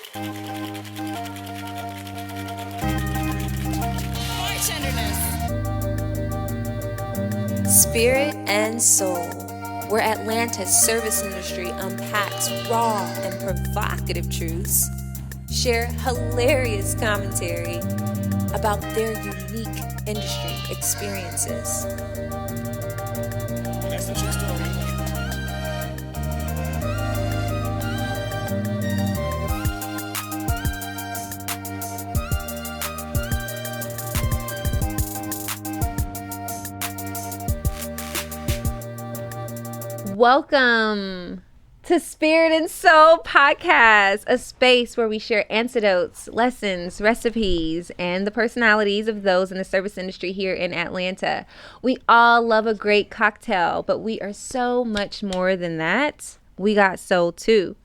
Spirit and Soul, where Atlanta's service industry unpacks raw and provocative truths, share hilarious commentary about their unique industry experiences. That's the true story. Welcome to Spirit and Soul Podcast, a space where we share anecdotes, lessons, recipes, and the personalities of those in the service industry here in Atlanta. We all love a great cocktail, but we are so much more than that. We got soul too.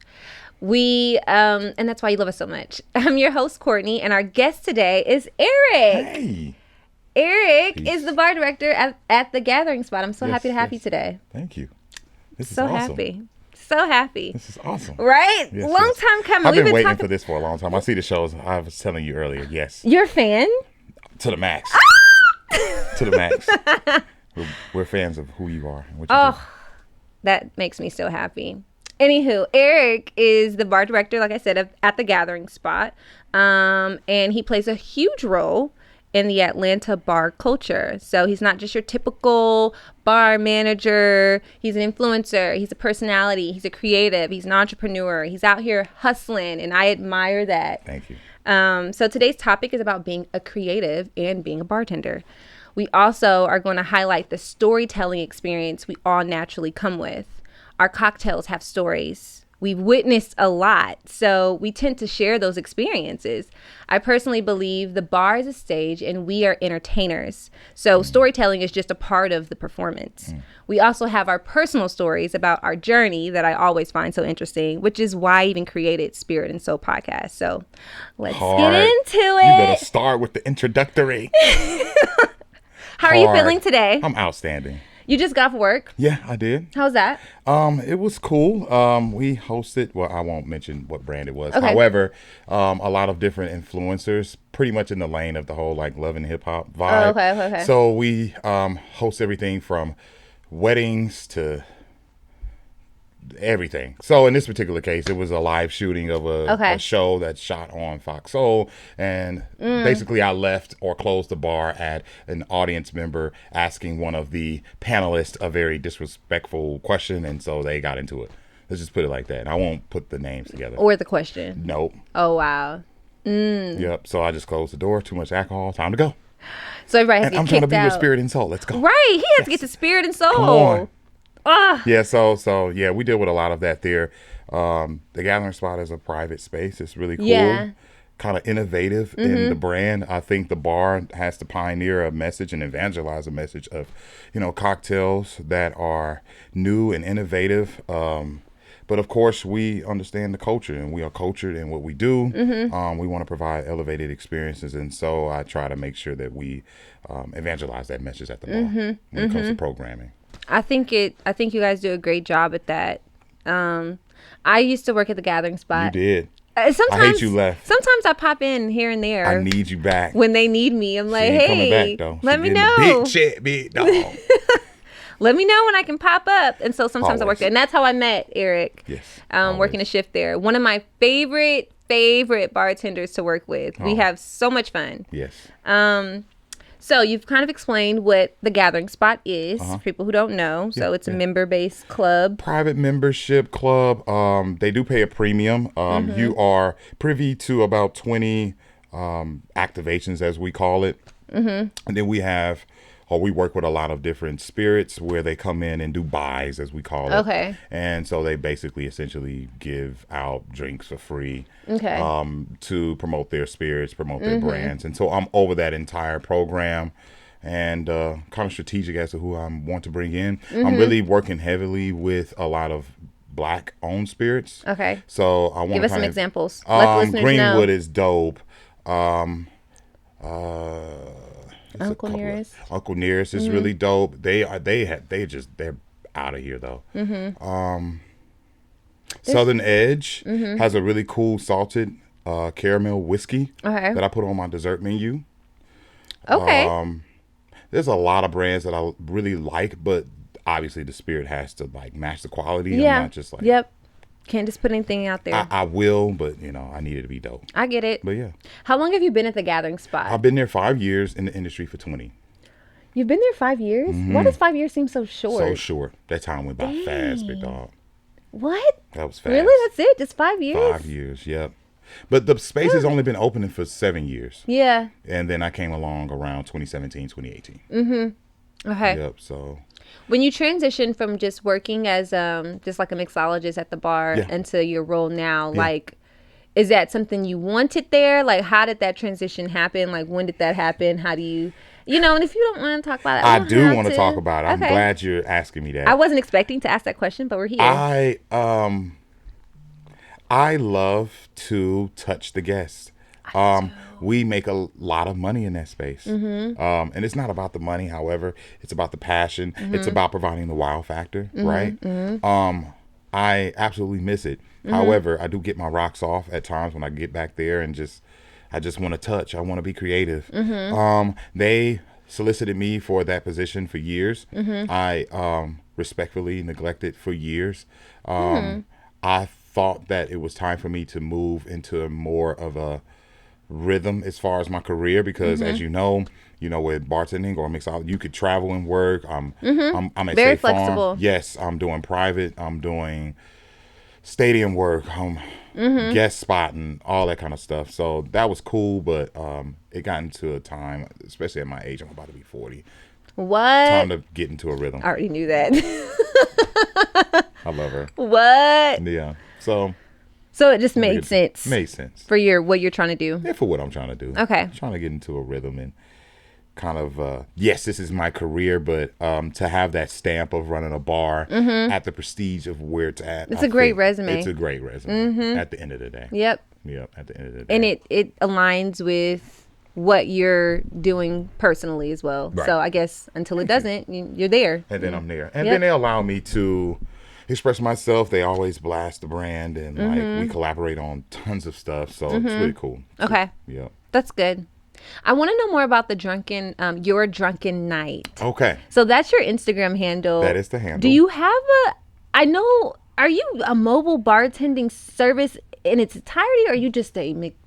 And that's why you love us so much. I'm your host, Courtney, and our guest today is Eric. Hey. Eric Peace. is the bar director at the Gathering Spot. I'm so happy to have you today. Thank you. This is So awesome. happy. This is awesome. Right? Yes, Long yes. time coming. I've We've been waiting talking. for this for a long time. I see the shows. I was telling you earlier. Yes. You're a fan? To the max. To the max. We're fans of who you are and what you do. Oh, that makes me so happy. Anywho, Eric is the bar director, like I said, at the Gathering Spot. And he plays a huge role in the Atlanta bar culture. So he's not just your typical bar manager. He's an influencer. He's a personality. He's a creative. He's an entrepreneur. He's out here hustling, and I admire that. Thank you. So today's topic is about being a creative and being a bartender. We also are going to highlight the storytelling experience we all naturally come with. Our cocktails have stories. We've witnessed a lot, so we tend to share those experiences. I personally believe the bar is a stage and we are entertainers. So storytelling is just a part of the performance. We also have our personal stories about our journey that I always find so interesting, which is why I even created Spirit and Soul Podcast. So let's get into it. You better start with the introductory. How are you feeling today? I'm outstanding. You just got off work. Yeah, I did. How's that? It was cool. We hosted, well, I won't mention what brand it was. Okay. However, a lot of different influencers, pretty much in the lane of the whole like love and hip hop vibe. Oh, okay. So we host everything from weddings to everything. So in this particular case, it was a live shooting of a show that's shot on Fox Soul, and basically I left or closed the bar at an audience member asking one of the panelists a very disrespectful question, and so they got into it. Let's just put it like that. I won't put the names together. Or the question. Nope. Oh, wow. Yep. So I just closed the door. Too much alcohol. Time to go. So everybody has And to I'm get trying to kicked be out. with Spirit and Soul. Let's go. Right. He has to get to Spirit and Soul. Come on. Ah. Yeah, so yeah, we deal with a lot of that there. The Gathering Spot is a private space. It's really cool. Yeah. Kind of innovative in the brand. I think the bar has to pioneer a message and evangelize a message of, cocktails that are new and innovative. But of course, we understand the culture, and we are cultured in what we do. We want to provide elevated experiences, and so I try to make sure that we evangelize that message at the bar when it comes to programming. I think you guys do a great job at that. I used to work at the Gathering Spot. You did. Sometimes, I hate you left. Sometimes I pop in here and there. I need you back. When they need me. I'm like, She ain't coming hey, back, though. let She me getting know. the big shit, big dog. Let me know when I can pop up. And so sometimes I work Always. there. And that's how I met Eric. Yes. Working a shift there. One of my favorite bartenders to work with. We Oh. have so much fun. Yes. So you've kind of explained what the Gathering Spot is, for people who don't know. So it's a member-based club. Private membership club. They do pay a premium. You are privy to about 20 activations, as we call it. And then we work with a lot of different spirits where they come in and do buys, as we call it. Okay. And so they basically essentially give out drinks for free. Okay. To promote their spirits, promote their brands. And so I'm over that entire program and kind of strategic as to who I want to bring in. I'm really working heavily with a lot of Black owned spirits. Okay. So I want Give to us some examples. Let the listeners Greenwood know. is dope. Uncle Nearest. Uncle Nearest is really dope. They're out of here though. Southern Edge has a really cool salted caramel whiskey Okay. that I put on my dessert menu. Okay. There's a lot of brands that I really like, but obviously the spirit has to like match the quality. Yeah. I'm not just like, Yep. Can't just put anything out there. I will, but I need it to be dope. I get it. But yeah, How long have you been at the Gathering Spot? I've been there 5 years, in the industry for 20. You've been there 5 years? Why does 5 years seem so short? So short. That time went by fast, big dog. What? That was fast. Really? That's it? Just 5 years? 5 years, yep. But the space has only been opening for 7 years. Yeah. And then I came along around 2017, 2018. Okay. Yep, so. When you transitioned from just working as just like a mixologist at the bar Yeah. into your role now, like, is that something you wanted there? Like, how did that transition happen? Like, when did that happen? How do you, and if you don't want to talk about it, I do want to talk about it. I'm Okay. glad you're asking me that. I wasn't expecting to ask that question, but we're here. I love to touch the guests. We make a lot of money in that space. And it's not about the money, however, it's about the passion. It's about providing the wow factor, right? I absolutely miss it. However, I do get my rocks off at times when I get back there and I just want to touch. I want to be creative. They solicited me for that position for years. I respectfully neglected for years. I thought that it was time for me to move into more of a rhythm as far as my career, because as you know, with bartending or mixology, you could travel and work. I'm at Very State Farm. flexible. Yes, I'm doing private. I'm doing stadium work. Guest spotting, all that kind of stuff. So that was cool, but it got into a time, especially at my age, I'm about to be 40. What? Time to get into a rhythm. I already knew that. I love her. What? Yeah. So it just made sense. Made sense. For what you're trying to do. Yeah, for what I'm trying to do. Okay. I'm trying to get into a rhythm and kind of, yes, this is my career, but to have that stamp of running a bar at the prestige of where it's at. It's a great resume. It's a great resume at the end of the day. Yep. At the end of the day. And it aligns with what you're doing personally as well. Right. So I guess until it doesn't, you're there. And then I'm there. And then they allow me to express myself. They always blast the brand, and like we collaborate on tons of stuff. So it's really cool. Okay. Yeah. That's good. I want to know more about your drunken night. Okay. So that's your Instagram handle. That is the handle. Do you have are you a mobile bartending service in its entirety, or are you just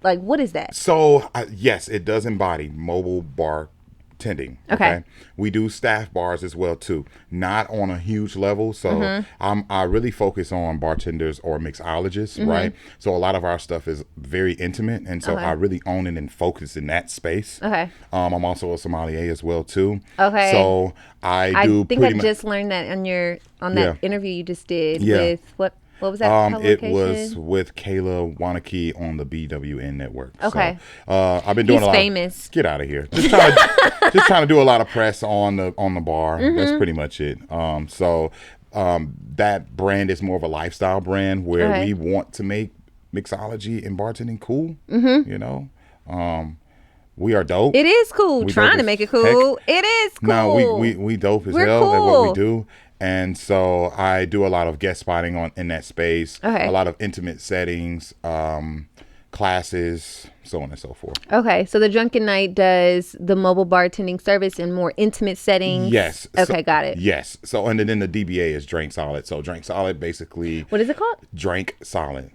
what is that? So yes, it does embody mobile bar tending. Okay. We do staff bars as well too, not on a huge level. So I really focus on bartenders or mixologists, right? So a lot of our stuff is very intimate, and so I really own it and focus in that space. Okay. I'm also a sommelier as well too. Okay. So I do. I think I just learned that on that interview you just did with what was that it publication? was with Kayla Wanakee on the BWN network. Okay. So, I've been doing He's a lot. famous. Get out of here. Just trying to do a lot of press on the bar. That's pretty much it. That brand is more of a lifestyle brand where we want to make mixology and bartending cool. We are dope. It is cool. Trying to make it cool. It is cool. No, we dope as hell at what we do. And so I do a lot of guest spotting in that space. Okay. A lot of intimate settings, classes, so on and so forth. Okay, so the Drunken Night does the mobile bartending service in more intimate settings. Yes. Okay, got it. Yes. So and then the DBA is Drink Solid. So Drink Solid basically. What is it called? Drink Solid.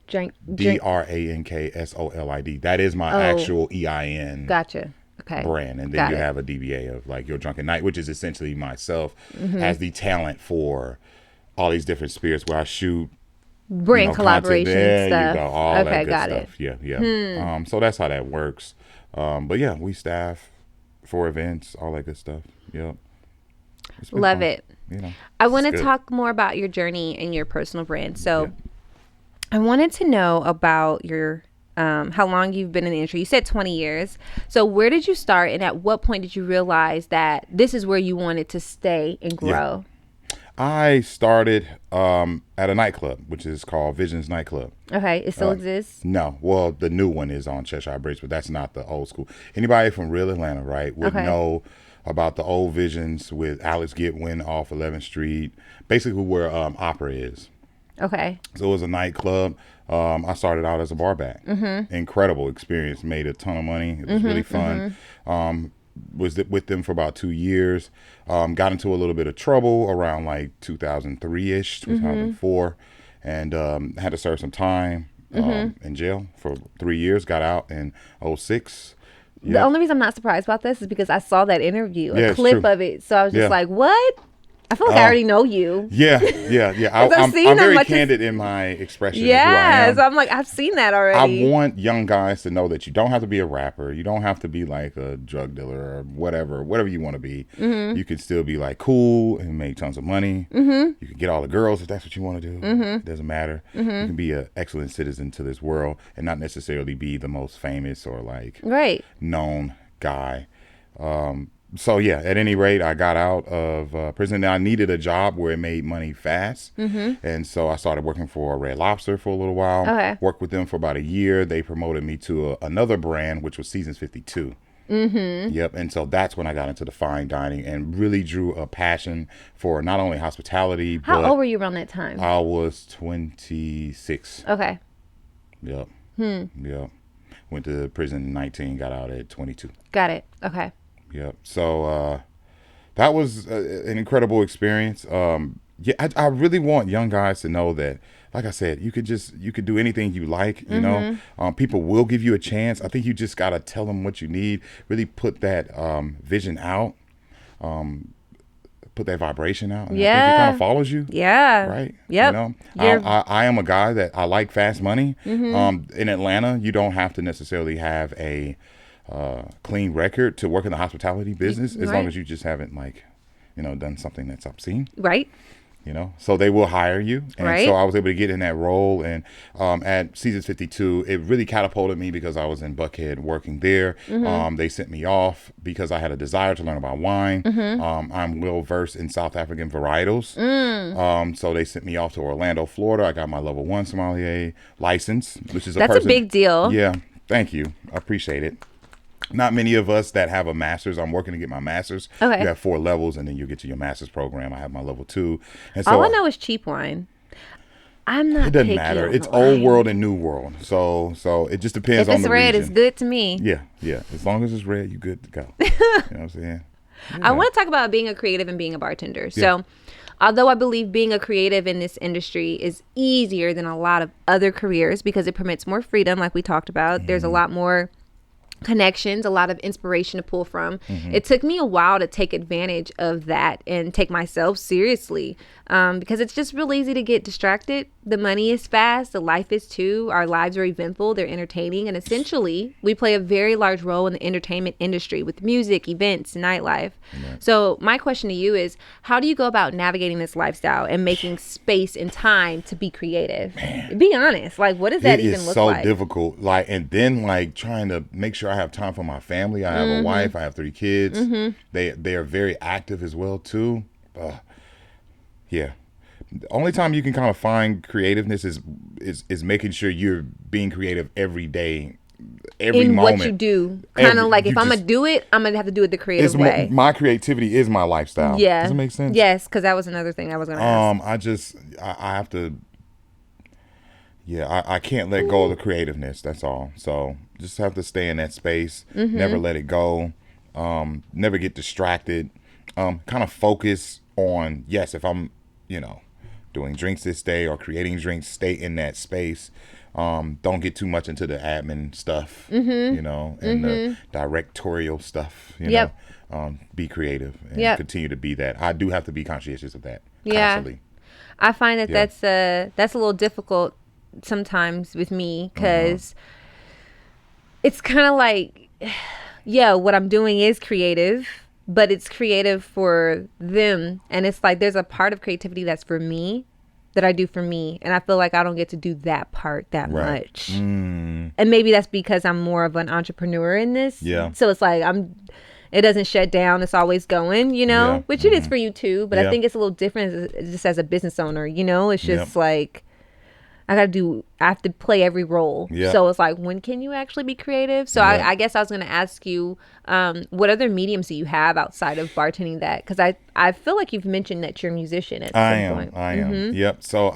Drink. DRANKSOLID. That is my actual EIN. Gotcha. Okay. Brand, and then you have a DBA of like Your Drunken Night, which is essentially myself as the talent for all these different spirits where I shoot brand collaboration there stuff. You go, all that good got stuff. it. Yeah. So that's how that works. But yeah, we staff for events, all that good stuff. Yep. Love fun. it. I want to talk more about your journey and your personal brand. So I wanted to know about your how long you've been in the industry. You said 20 years. So where did you start, and at what point did you realize that this is where you wanted to stay and grow? I started at a nightclub, which is called Visions Nightclub. Okay, it still exists? No, well, the new one is on Cheshire Bridge, but that's not the old school. Anybody from real Atlanta, right, would know about the old Visions with Alex Goodwin off 11th Street, basically where Opera is. Okay. So it was a nightclub. I started out as a bar back. Incredible experience. Made a ton of money. It was really fun. Was with them for about 2 years. Got into a little bit of trouble around like 2003-ish, 2004. And had to serve some time in jail for 3 years. Got out in 2006. The only reason I'm not surprised about this is because I saw that interview, a clip of it. So I was just like, what? I feel like I already know you. Yeah. I'm very candid in my expression of who I am. So I'm like, I've seen that already. I want young guys to know that you don't have to be a rapper. You don't have to be like a drug dealer or whatever you want to be. You can still be like cool and make tons of money. You can get all the girls if that's what you want to do. It doesn't matter. You can be an excellent citizen to this world and not necessarily be the most famous or like known guy. So yeah, at any rate, I got out of prison. Now I needed a job where it made money fast, and so I started working for Red Lobster for a little while. Worked with them for about a year. They promoted me to another brand, which was Seasons 52. Yep, and so that's when I got into the fine dining and really drew a passion for not only hospitality. How old were you around that time? I was 26. Okay. Yep. Yep. Went to prison at 19, got out at 22. Got it. Okay. Yep. So that was an incredible experience. I really want young guys to know that, like I said, you could do anything you like. You know, people will give you a chance. I think you just gotta tell them what you need. Really put that vision out. Put that vibration out. And I think it kind of follows you. Yeah. Right. Yep. You know, I am a guy that I like fast money. In Atlanta, you don't have to necessarily have a clean record to work in the hospitality business as long as you just haven't done something that's obscene. Right. So they will hire you. And so I was able to get in that role. And at Seasons 52, it really catapulted me because I was in Buckhead working there. They sent me off because I had a desire to learn about wine. I'm well versed in South African varietals. So they sent me off to Orlando, Florida. I got my level 1 sommelier license, which is a big deal. Yeah. Thank you. I appreciate it. Not many of us that have a master's. I'm working to get my master's. Okay. You have 4 levels, and then you get to your master's program. I have my level 2. And so all I know is cheap wine. I'm not. It doesn't matter. It's old world and new world. So it just depends on the region. If it's red, it's good to me. Yeah. As long as it's red, you're good to go. You know what I'm saying? Yeah. I want to talk about being a creative and being a bartender. So, although I believe being a creative in this industry is easier than a lot of other careers because it permits more freedom, like we talked about, there's a lot more connections, a lot of inspiration to pull from. It took me a while to take advantage of that and take myself seriously because it's just real easy to get distracted. The money is fast, the life is too. Our lives are eventful, they're entertaining, and essentially we play a very large role in the entertainment industry with music, events, nightlife. So my question to you is, how do you go about navigating this lifestyle and making space and time to be creative? Be honest, like what does that even look like? It is so difficult, and then trying to make sure I have time for my family. I have a wife, I have 3 kids. They are very active as well too. Yeah. The only time you can kind of find creativeness is making sure you're being creative every day, every moment. What you do. Kind of like if I'm going to do it, I'm going to have to do it the creative way. My creativity is my lifestyle. Yeah. Does it make sense? Yes, because that was another thing I was going to ask. I have to, I can't let go of the creativeness. That's all. So just have to stay in that space, never let it go, never get distracted, kind of focus on, if I'm, doing drinks this day or creating drinks, stay in that space. Don't get too much into the admin stuff, and the directorial stuff, be creative and continue to be that. I do have to be conscientious of that constantly. I find that that's a little difficult sometimes with me because it's kind of like, what I'm doing is creative, but it's creative for them. And it's like there's a part of creativity that's for me, that I do for me. And I feel like I don't get to do that part that much. And maybe that's because I'm more of an entrepreneur in this. Yeah. So it's like it doesn't shut down. It's always going, which it is for you too. But I think it's a little different just as a business owner, It's just like I have to play every role. Yeah. So it's like, when can you actually be creative? So I guess I was going to ask you, what other mediums do you have outside of bartending that? Because I feel like you've mentioned that you're a musician at some point. I am. Yep. So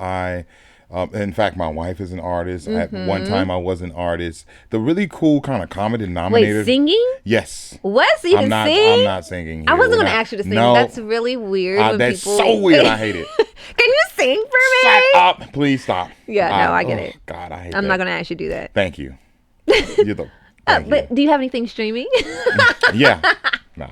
In fact, my wife is an artist. At one time, I was an artist. The really cool kind of common denominator. Wait, singing? Yes. What? So you can sing? I'm not singing here. I wasn't going to ask you to sing. No, That's really weird. When that's people... so weird. I hate it. Can you sing for me? Shut up. Please stop. Yeah, no, I get it. God, I hate I'm that. not going to ask you to do that. Thank you. But do you have anything streaming? Yeah. Nah.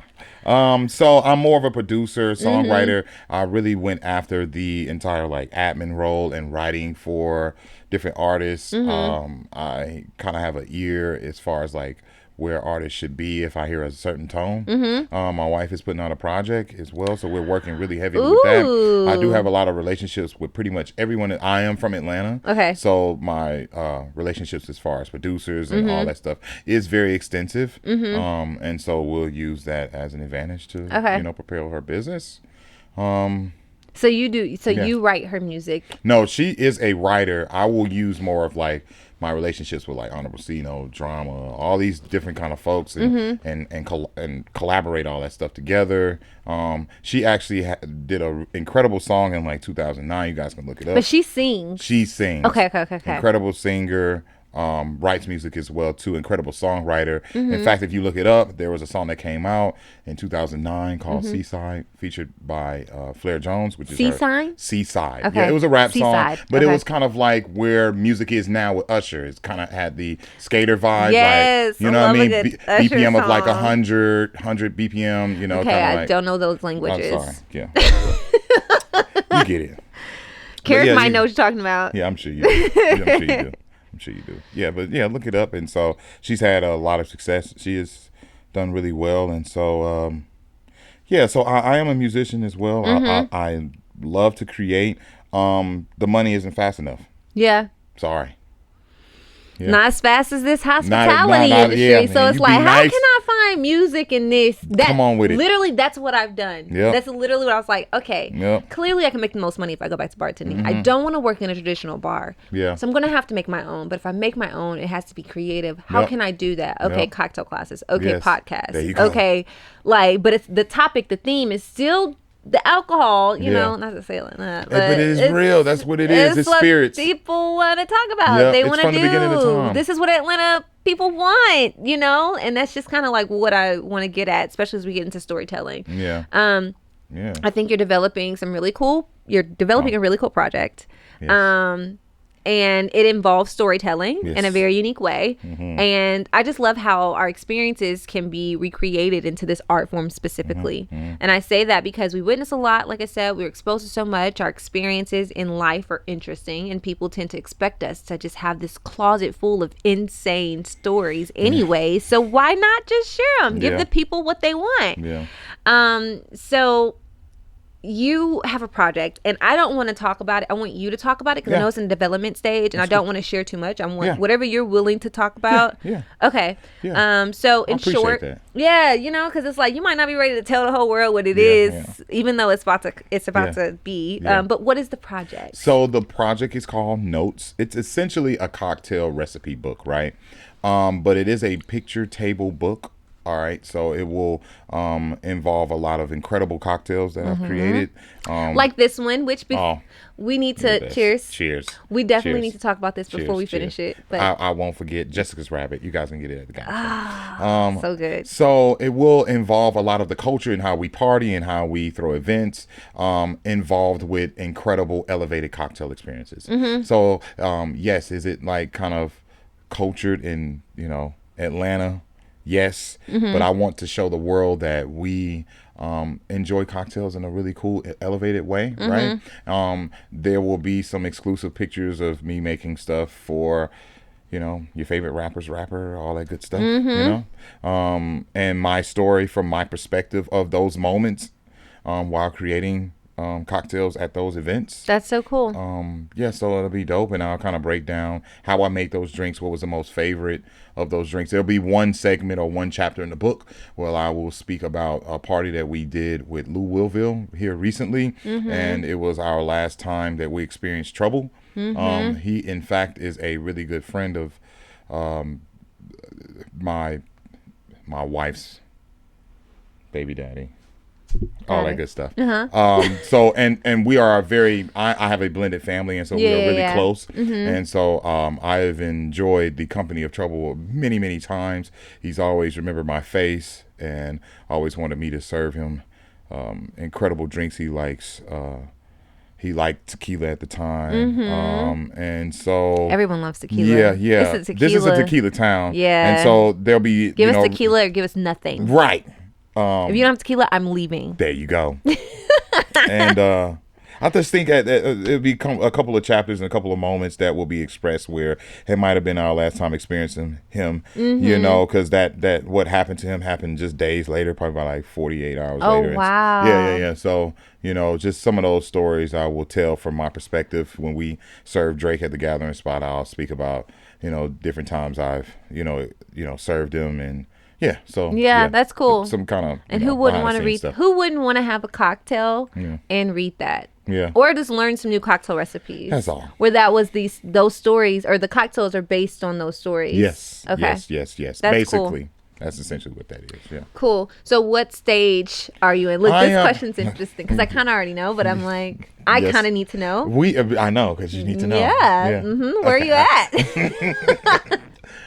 So I'm more of a producer, songwriter. I really went after the entire like admin role and writing for different artists. I kind of have an ear as far as like where artists should be if I hear a certain tone. My wife is putting on a project as well, so we're working really heavily with that. I do have a lot of relationships with pretty much everyone. I am from Atlanta. Okay. So my relationships as far as producers and all that stuff is very extensive. And so we'll use that as an advantage to, prepare her business. So you do, you write her music? No, she is a writer. I will use more of like my relationships with like Honorable Cino, Drama, all these different kind of folks, and collaborate all that stuff together. She actually did an incredible song in like 2009. You guys can look it up. But she sings. She sings. Okay. Incredible singer. Writes music as well too. Incredible songwriter. In fact, if you look it up, there was a song that came out in 2009 called Seaside, featured by Flair Jones, which is Seaside. Okay. Yeah, it was a rap song, but it okay. was kind of like where music is now with Usher. It's kind of had the skater vibe, yes, like, you know what I mean? BPM song. of like 100 BPM. You know, okay, kind of I don't know those languages. I'm sorry. Yeah, you get it. Carrick might know what you're talking about. Yeah, I'm sure you do. I'm sure you do. Yeah, but yeah, look it up. And so she's had a lot of success. She has done really well. And so, so I am a musician as well. I love to create. The money isn't fast enough. Yeah. Sorry. Yeah. Not as fast as this hospitality industry. Yeah, so it's like, how can I find music in this? Come on with it. Literally, that's what I've done. Yep. That's literally what I was like, okay, clearly I can make the most money if I go back to bartending. I don't want to work in a traditional bar. Yeah. So I'm going to have to make my own. But if I make my own, it has to be creative. How can I do that? Okay, cocktail classes. Okay, podcasts. There you go. Okay, but it's the topic, the theme is still the alcohol, you know, not to say like that, but it is real. That's what it is. It's spirits. People want to talk about. They want to do. This is what Atlanta people want, and that's just kind of like what I want to get at, especially as we get into storytelling. Yeah. I think you're developing a really cool project. Yes. And it involves storytelling in a very unique way. And I just love how our experiences can be recreated into this art form specifically. And I say that because we witness a lot. Like I said, we're exposed to so much. Our experiences in life are interesting, and people tend to expect us to just have this closet full of insane stories anyway. So why not just share them? Give the people what they want. So you have a project, and I don't want to talk about it. I want you to talk about it because I know it's in the development stage, and I don't want to share too much. I want whatever you're willing to talk about. Okay. So in short, because it's like you might not be ready to tell the whole world what it is, even though it's about to be. But what is the project? So the project is called Notes. It's essentially a cocktail recipe book, right? But it is a picture table book. All right, so it will involve a lot of incredible cocktails that I've created. Like this one, which we need to cheers. We definitely need to talk about this before we finish it. But I won't forget Jessica's Rabbit. You guys can get it at the guy. So good. So it will involve a lot of the culture and how we party and how we throw events, involved with incredible elevated cocktail experiences. So yes, is it like kind of cultured in Atlanta? Yes, but I want to show the world that we enjoy cocktails in a really cool, elevated way, right? There will be some exclusive pictures of me making stuff for, your favorite rapper, all that good stuff, and my story from my perspective of those moments while creating cocktails at those events. That's so cool. So it'll be dope, and I'll kind of break down how I make those drinks, what was the most favorite of those drinks. There'll be one segment or one chapter in the book where I will speak about a party that we did with Lou Willville here recently, and it was our last time that we experienced trouble. He in fact is a really good friend of my wife's baby daddy. all that good stuff. So and we are I have a blended family, and so we are really close. And so I've enjoyed the company of Trouble many times. He's always remembered my face and always wanted me to serve him incredible drinks he likes. He liked tequila at the time. And so everyone loves tequila. Yeah. This is a tequila town. Yeah. And so there'll be give us tequila or give us nothing. Right. If you don't have tequila, I'm leaving. There you go. And I just think that it'll be a couple of chapters and a couple of moments that will be expressed where it might have been our last time experiencing him, you know, because that what happened to him happened just days later, probably about like 48 hours later. Oh, wow. Yeah. So, you know, just some of those stories I will tell from my perspective. When we serve Drake at the gathering spot, I'll speak about, you know, different times I've, you know, served him. And yeah, so yeah, that's cool. Some kind of, and who wouldn't want to read stuff. Who wouldn't want to have a cocktail and read that? Yeah. Or just learn some new cocktail recipes. That's all. Where that was those stories, or the cocktails are based on those stories. Yes. Okay. Yes. That's basically cool. That's essentially what that is. Yeah. Cool. So what stage are you in? Look, this question's interesting because I kind of already know, but I'm like, I kind of need to know. I know, because you need to know. Yeah. Where are you at?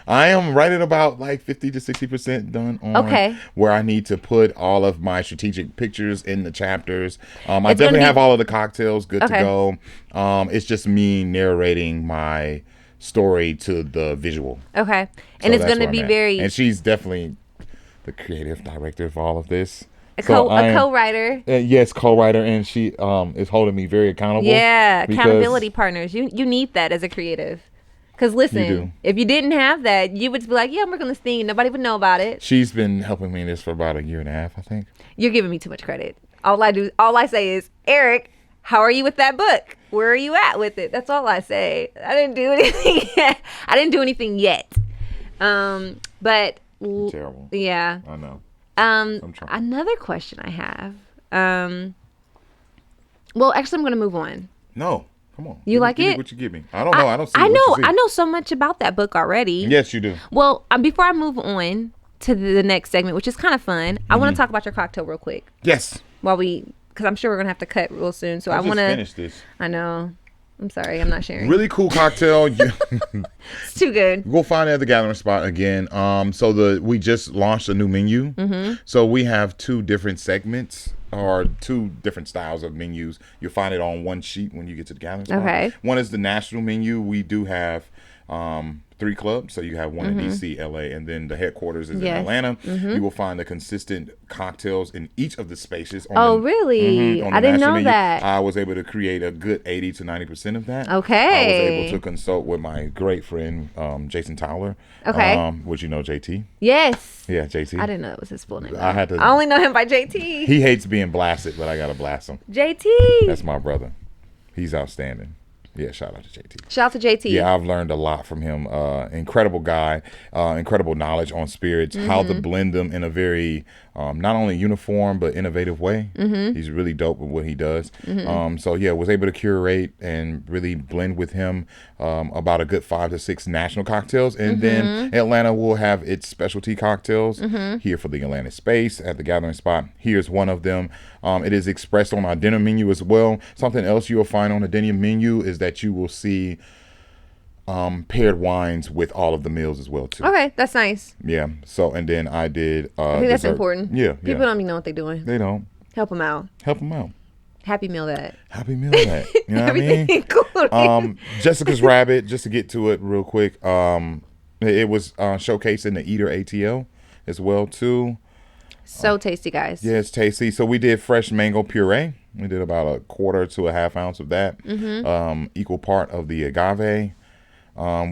I am right at about like 50 to 60% done on where I need to put all of my strategic pictures in the chapters. I definitely have all of the cocktails good to go. It's just me narrating my story to the visual. Okay. And so it's going to be very... And she's definitely the creative director of all of this. A co-writer. Yes, co-writer, and she is holding me very accountable. Yeah, accountability partners. You need that as a creative. Because listen, if you didn't have that, you would be like, yeah, I'm working on this thing and nobody would know about it. She's been helping me in this for about a year and a half, I think. You're giving me too much credit. All I say is, Eric, how are you with that book? Where are you at with it? That's all I say. I didn't do anything yet. But terrible. Yeah. I know. Another question I have. Well, actually, I'm going to move on. No. Come on. You like give it? Me what you give me. I don't know. I don't see I what know. you see. I know so much about that book already. Yes, you do. Well, before I move on to the next segment, which is kind of fun, I want to talk about your cocktail real quick. Yes. Because I'm sure we're gonna have to cut real soon. So I want to finish this. I know. I'm sorry. I'm not sharing. Really cool cocktail. It's too good. We'll find it at the gathering spot again. So we just launched a new menu. So we have 2 different segments. Or 2 different styles of menus. You'll find it on one sheet when you get to the gathering spot. Okay. One is the national menu. We do have 3 clubs. So you have one in DC, LA, and then the headquarters is in Atlanta. You will find the consistent cocktails in each of the spaces. Really? I didn't know that. I was able to create a good 80 to 90% of that. Okay. I was able to consult with my great friend, Jason Tyler. Okay. Which you know JT. Yes. Yeah, JT. I didn't know that was his full name. I only know him by JT. He hates being blasted, but I got to blast him. JT. That's my brother. He's outstanding. Yeah, shout out to JT. Shout out to JT. Yeah, I've learned a lot from him. Incredible guy, incredible knowledge on spirits, how to blend them in a very not only uniform but innovative way. He's really dope with what he does. So yeah, was able to curate and really blend with him about a good 5 to 6 national cocktails, and then Atlanta will have its specialty cocktails here for the Atlanta space at the gathering spot. Here's one of them. It is expressed on our dinner menu as well. Something else you'll find on the dinner menu is that you will see paired wines with all of the meals as well too. Okay, that's nice. Yeah. So and then I did. I think that's important. Yeah. People don't even know what they're doing. They don't. Help them out. Happy meal that. You know what I mean? Jessica's Rabbit. Just to get to it real quick. It was showcased in the Eater ATL as well too. So tasty, guys. Yeah, it's tasty. So we did fresh mango puree. We did about a 1/4 to a 1/2 ounce of that. Equal part of the agave.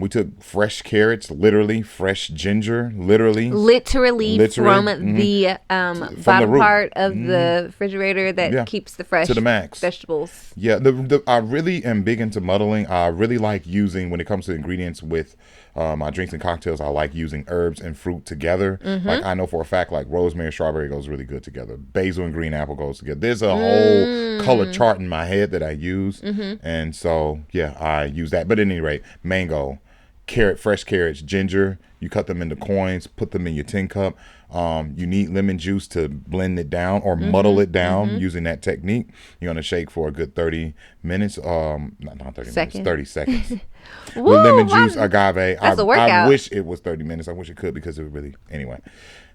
We took fresh carrots, literally fresh ginger, literally from the bottom part of the refrigerator that keeps the fresh to the max vegetables. Yeah, I really am big into muddling. I really like using, when it comes to ingredients with my drinks and cocktails, I like using herbs and fruit together. Like I know for a fact, like rosemary and strawberry goes really good together. Basil and green apple goes together. There's a whole color chart in my head that I use, and so yeah, I use that. But at any rate, mango fresh carrots, ginger. You cut them into coins, put them in your tin cup. You need lemon juice to blend it down or muddle it down using that technique. You're going to shake for a good 30 minutes. Not 30 minutes, 30 seconds. Woo, With lemon juice, agave. That's a workout. I wish it was 30 minutes. I wish it could because it really, anyway.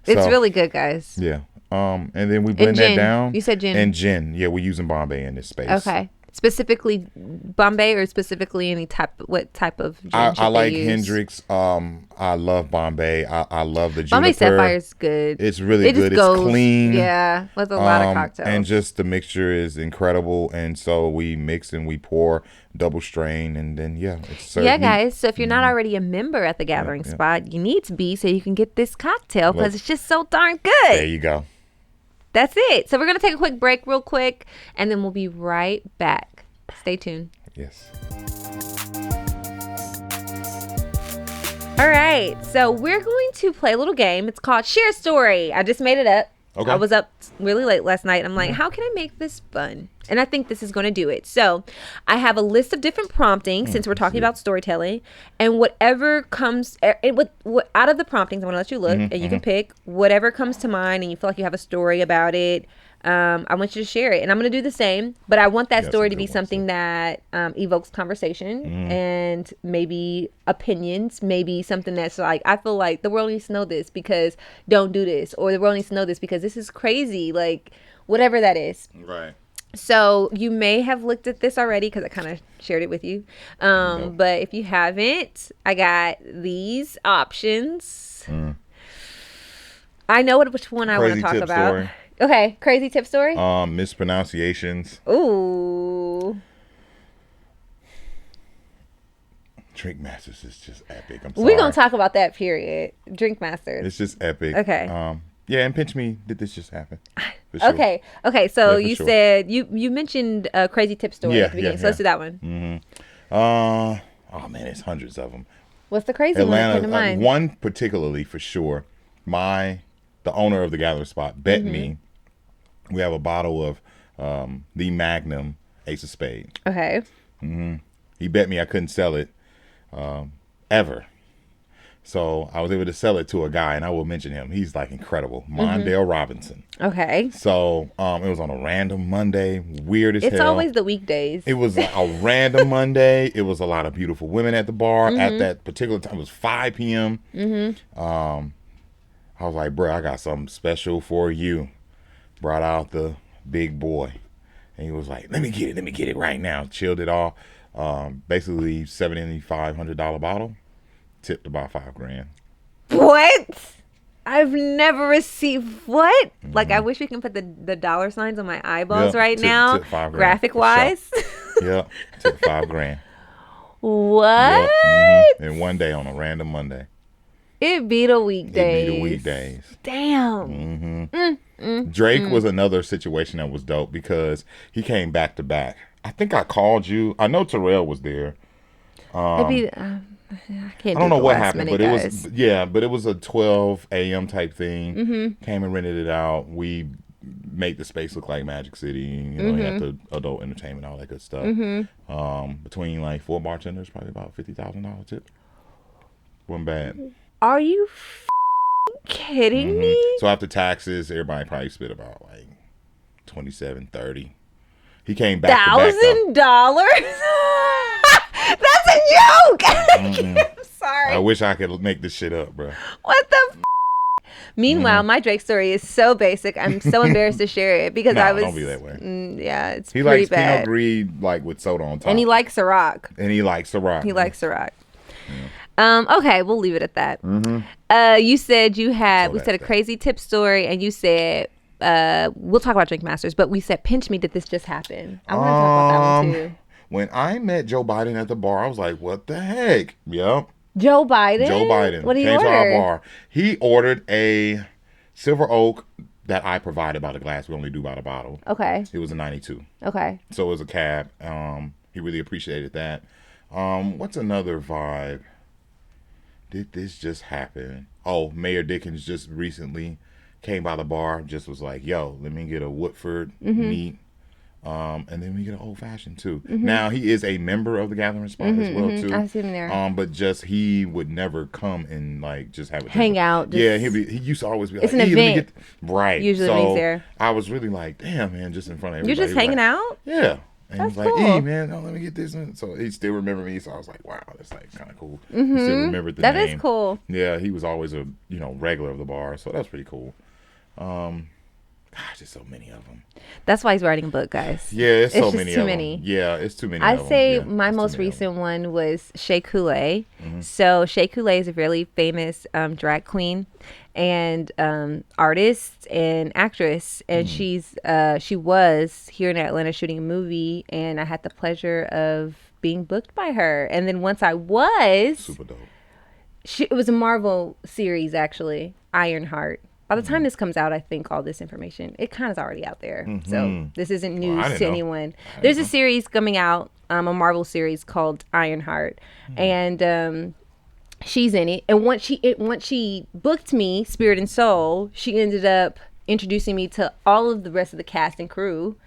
It's really good, guys. Yeah. And then we blend that down. You said gin. And gin. Yeah, we're using Bombay in this space. Okay. Specifically Bombay or specifically what type of gin I like use? Hendrix. I love Bombay. I love the juniper. Bombay Sapphire is good. It's really good. It's clean. Yeah, with a lot of cocktails. And just the mixture is incredible. And so we mix and we pour, double strain, and then it's served. Yeah, guys. So if you're not already a member at the Gathering Spot, you need to be so you can get this cocktail because it's just so darn good. There you go. That's it. So we're going to take a quick break real quick, and then we'll be right back. Stay tuned. Yes. All right. So we're going to play a little game. It's called Share Story. I just made it up. Okay. I was up really late last night. And I'm like, how can I make this fun? And I think this is going to do it. So I have a list of different promptings since we're talking about storytelling. And whatever comes out of the promptings, I'm going to let you look and you can pick whatever comes to mind and you feel like you have a story about it. I want you to share it. And I'm going to do the same. But I want that story to be something that evokes conversation and maybe opinions. Maybe something that's like, I feel like the world needs to know this because don't do this. Or the world needs to know this because this is crazy. Like, whatever that is. Right. So you may have looked at this already because I kind of shared it with you. But if you haven't, I got these options. I know which one I want to talk about. Story. Okay, crazy tip story. Mispronunciations. Ooh. Drink Masters is just epic. I'm sorry. We're gonna talk about that. Period. Drink Masters. It's just epic. Okay. Yeah, and pinch me. Did this just happen? Sure. Okay. So you said you mentioned a crazy tip story at the beginning. So let's do that one. Oh man, it's hundreds of them. What's the crazy one that came to mind? One particularly for sure. The owner of the Gathering Spot bet me. We have a bottle of the Magnum Ace of Spades. Okay. He bet me I couldn't sell it ever. So I was able to sell it to a guy, and I will mention him. He's like incredible. Mondale Robinson. Okay. So it was on a random Monday. Weird as hell. It's always the weekdays. It was a random Monday. It was a lot of beautiful women at the bar at that particular time. It was 5 p.m. I was like, bro, I got something special for you. Brought out the big boy. And he was like, let me get it right now. Chilled it off. Basically $7,500 bottle. Tipped about $5,000. What? I've never received what? Like, I wish we can put the dollar signs on my eyeballs now. Tip $5,000. Graphic wise. Yep. Tipped $5,000. What? Yep. And one day on a random Monday. It beat the weekdays. Damn. Drake was another situation that was dope because he came back to back. I think I called you. I know Terrell was there. I don't know what happened, but it was a 12 a.m. type thing. Came and rented it out. We made the space look like Magic City. You had the adult entertainment, all that good stuff. Between like 4 bartenders, probably about $50,000 tip. Wasn't bad. Are you kidding me? So after taxes, everybody probably spent about like $27,000-$30,000. He came back $1,000? That's a joke. I'm sorry. I wish I could make this shit up, bro. What the Meanwhile, my Drake story is so basic. I'm so embarrassed to share it because I was. Don't be that way. Yeah, it's he pretty likes bad. Pinot Gris like with soda on top, and he likes Ciroc. He likes Ciroc. Okay, we'll leave it at that. You said you had. We said a crazy tip story, and you said we'll talk about Drink Masters, but we said pinch me. Did this just happen? I want to talk about that one too. When I met Joe Biden at the bar, I was like, "What the heck?" Yep. Joe Biden. What did he order? Came to our bar. He ordered a Silver Oak that I provided by the glass. We only do by the bottle. Okay. It was a 92. Okay. So it was a cab. He really appreciated that. What's another vibe? Did this just happen? Oh, Mayor Dickens just recently came by the bar. Just was like, "Yo, let me get a Woodford neat And then we get an old fashioned too. Now he is a member of the Gathering Spot as well too. I see him there. But just he would never come and like just have a hang out. Yeah, he used to always be like, it's an event. Right. Usually so he's there. I was really like, damn man, just in front of everybody. You're just hanging out? Yeah. And that's he's like, cool. hey man, let me get this. So he still remembered me. So I was like, wow, that's like kind of cool. He still remembered the name. That is cool. Yeah, he was always a regular of the bar. So that's pretty cool. Gosh, there's so many of them. That's why he's writing a book, guys. Yeah, it's so just many too of many. them. Yeah, it's too many. I'd say my it's most recent one was Shea Coulee. So Shea Coulee is a really famous drag queen and artist and actress, and she was here in Atlanta shooting a movie, and I had the pleasure of being booked by her. And then once I was super dope. It was a Marvel series actually, Ironheart. By the time this comes out, I think all this information, it kind of is already out there. So this isn't news to anyone. There's a series coming out, a Marvel series called Ironheart. And she's in it. And once she booked me, Spirit and Soul, she ended up introducing me to all of the rest of the cast and crew.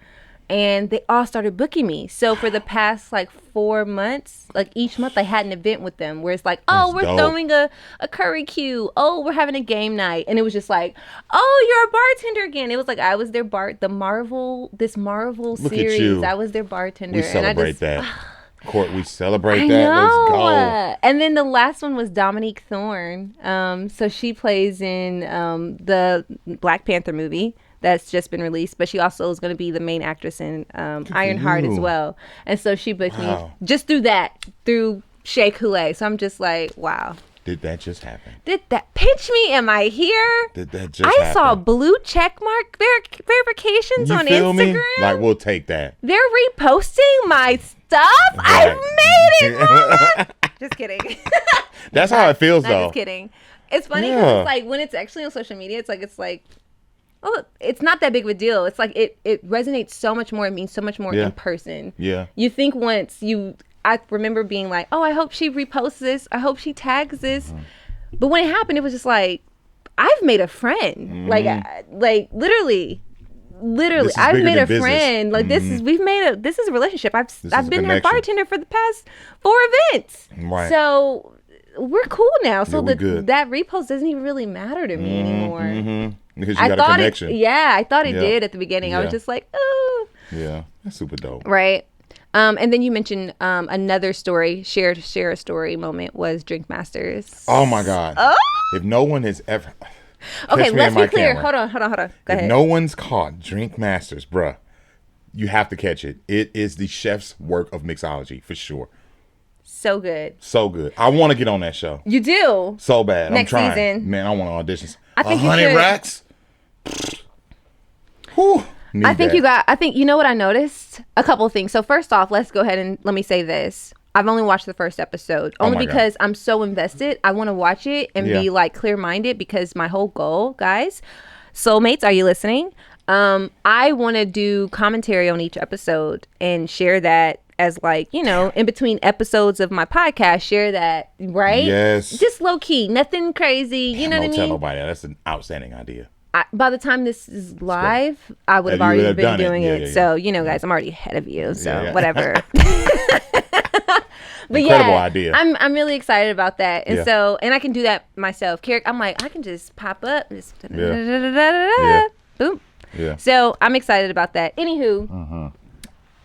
And they all started booking me. So for the past like 4 months, like each month I had an event with them where it's like, oh, we're throwing a curry queue. Oh, we're having a game night. And it was just like, oh, you're a bartender again. It was like I was their Marvel Look series. at you. I was their bartender. We celebrate that. Court, we celebrate I that. know. Let's go. And then the last one was Dominique Thorne. So she plays in the Black Panther movie that's just been released, but she also is going to be the main actress in Ironheart as well. And so she booked me just through Shea Coulee. So I'm just like, wow. Did that just happen? Did that pitch me? Am I here? Did that just happen? I saw blue check mark verifications on feel Instagram. Me? Like, we'll take that. They're reposting my stuff. Right. I've made it, mama. Just kidding. That's how it feels, though. Just kidding. It's funny because it's like when it's actually on social media, it's like, oh, it's not that big of a deal. It's like it resonates so much more. It means so much more in person. Yeah. You think I remember being like, oh, I hope she reposts this. I hope she tags this. But when it happened, it was just like, I've made a friend. Like literally, I've made a friend. Like this is a relationship. I've been her bartender for the past 4 events. Right. So we're cool now. So good. that repost doesn't even really matter to me anymore. Because you got a connection. I thought it did at the beginning. I was just like, oh. Yeah, that's super dope. Right. And then you mentioned another story, share a story moment was Drink Masters. Oh my God. Oh. If no one has ever okay, let's be clear. Camera. Hold on. Go if ahead. no one's caught Drink Masters, bruh, you have to catch it. It is the chef's work of mixology for sure. So good. So good. I want to get on that show. You do. So bad. Next I'm trying. season. Man, I want auditions. I think 100 racks. Whew. I think you know what I noticed? A couple of things. So first off, let's go ahead and let me say this. I've only watched the first episode only because I'm so invested. I want to watch it and be like clear-minded because my whole goal, guys, soulmates, are you listening? I want to do commentary on each episode and share that as like, in between episodes of my podcast, share that, right? Yes. Just low key, nothing crazy. You know what I mean? Don't tell nobody. That's an outstanding idea. By the time this is live, I would have already been doing it. So, guys, I'm already ahead of you. So, whatever. But incredible idea. I'm really excited about that. And so, and I can do that myself. I'm like, I can just pop up. Just boom. Yeah. So, I'm excited about that. Anywho,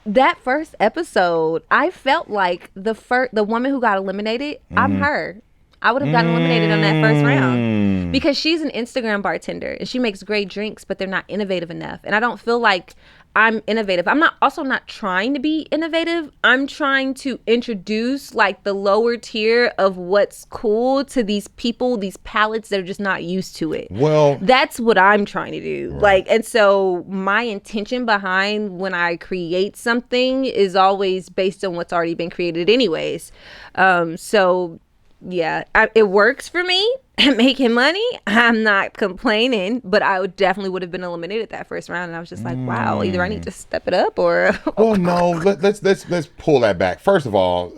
that first episode, I felt like the woman who got eliminated, I'm her. I would have gotten eliminated on that first round because she's an Instagram bartender and she makes great drinks, but they're not innovative enough. And I don't feel like I'm innovative. I'm not trying to be innovative. I'm trying to introduce like the lower tier of what's cool to these people, these palates that are just not used to it. Well, that's what I'm trying to do. Right. And so my intention behind when I create something is always based on what's already been created anyways. Yeah, it works for me. Making money, I'm not complaining, but I definitely would have been eliminated that first round. And I was just like, wow, either I need to step it up or. Well, no, let's pull that back. First of all,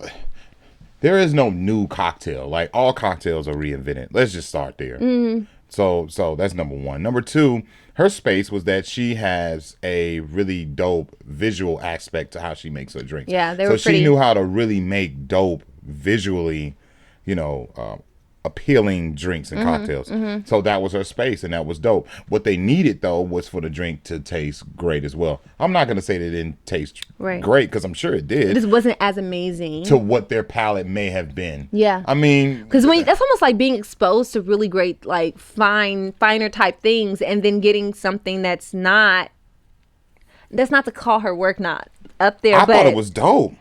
there is no new cocktail. Like, all cocktails are reinvented. Let's just start there. So that's number one. Number two, her space was that she has a really dope visual aspect to how she makes her drinks. Yeah, they were so pretty. she knew how to really make dope visually, appealing drinks and cocktails. So that was her space, and that was dope. What they needed, though, was for the drink to taste great as well. I'm not going to say that it didn't taste great, because I'm sure it did. It just wasn't as amazing to what their palate may have been. Yeah. I mean, because that's almost like being exposed to really great, like, finer type things, and then getting something that's not to call her work not up there. I thought it was dope.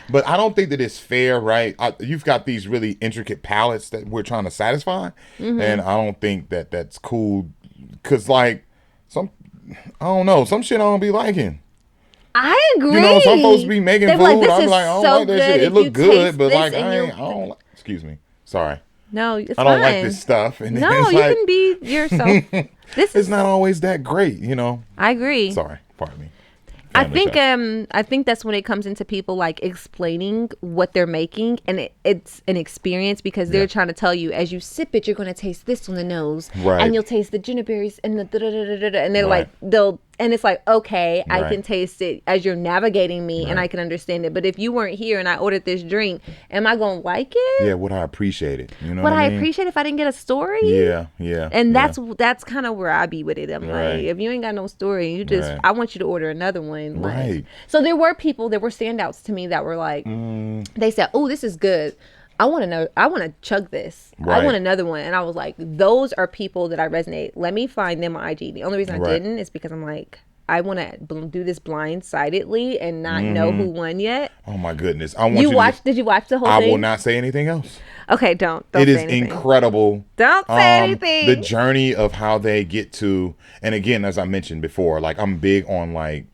But I don't think that it's fair, right? You've got these really intricate palettes that we're trying to satisfy, and I don't think that that's cool, because, like, I don't know, some shit I don't be liking. I agree. Some folks be making food. Like, I'm like, I don't like that shit. It look good, but, like, I don't like. Excuse me. Sorry. No, it's I don't like this stuff. And no, it's you like, can be yourself. It's not always that great, I agree. Sorry, pardon me. I think that's when it comes into people, like, explaining what they're making, and it's an experience, because they're trying to tell you, as you sip it, you're going to taste this on the nose, and you'll taste the ginger berries and the da-da-da-da-da, and they're like, and it's like, okay, I can taste it as you're navigating me, and I can understand it. But if you weren't here and I ordered this drink, am I going to like it? Yeah, would I appreciate it? You know would what I I mean? appreciate it if I didn't get a story? Yeah. And that's kind of where I be with it. I'm like, if you ain't got no story, you just, I want you to order another one. Like, right. So there were standouts to me that were like, they said, oh, this is good. I want to know. I want to chug this. Right. I want another one. And I was like, those are people that I resonate. Let me find them on IG. The only reason I didn't is because I'm like, I want to do this blindsidedly and not know who won yet. Oh my goodness! Did you watch the whole thing? I will not say anything else. Okay, don't. It say is anything. incredible. Don't say anything. The journey of how they get to, and again, as I mentioned before, like, I'm big on, like,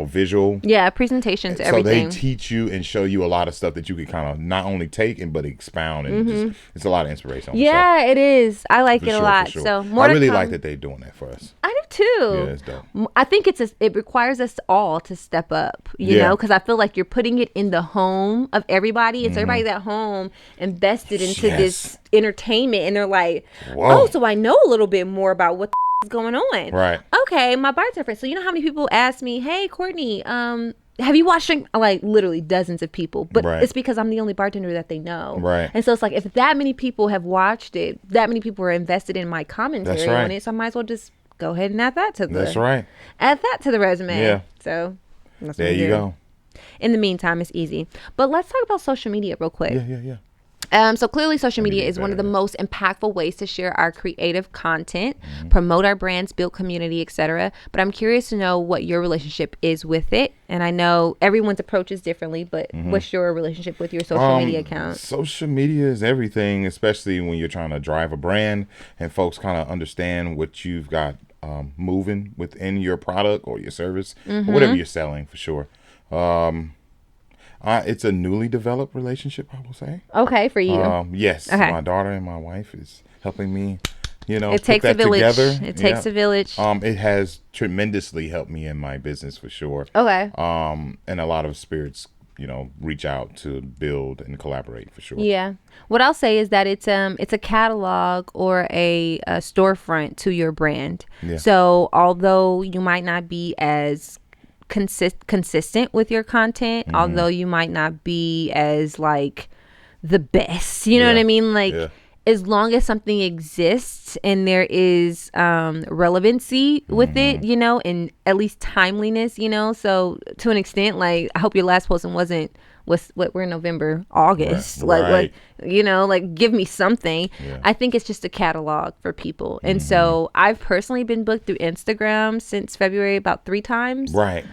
visual. Yeah, presentations, everything. So they teach you and show you a lot of stuff that you can kind of not only take but expound, and just, it's a lot of inspiration. Yeah, it is. I like it a lot. Sure. So more I really come. like that they're doing that for us. I do too. Yeah, it's dope. I think it requires us all to step up, you know, because I feel like you're putting it in the home of everybody. It's everybody's at home invested into this entertainment, and they're like, oh, so I know a little bit more about what is going on. Right. Okay, my bartender friend. So you know how many people ask me, hey, Courtney, have you watched Drink? Like, literally dozens of people, but it's because I'm the only bartender that they know. Right. And so it's like, if that many people have watched it, that many people are invested in my commentary on it, so I might as well just go ahead and add that to the resume. Yeah. So that's there you go. In the meantime, it's easy. But let's talk about social media real quick. Yeah. So clearly social media is one of the most impactful ways to share our creative content, promote our brands, build community, etc. But I'm curious to know what your relationship is with it. And I know everyone's approach is differently, but what's your relationship with your social media account? Social media is everything, especially when you're trying to drive a brand and folks kind of understand what you've got moving within your product or your service, or whatever you're selling, for sure. It's a newly developed relationship, I will say. Okay, for you. Yes, my daughter and my wife is helping me, it takes a village. Together. It takes a village. It has tremendously helped me in my business, for sure. Okay. And a lot of spirits, reach out to build and collaborate, for sure. Yeah. What I'll say is that it's a catalog or a storefront to your brand. Yeah. So although you might not be as consistent with your content, although you might not be as, like, the best, you know what I mean, like, as long as something exists and there is relevancy with it, and at least timeliness, so to an extent, like, I hope your last posting wasn't we're in November, August, like give me something. I think it's just a catalog for people. And so I've personally been booked through Instagram since February about 3 times. Right.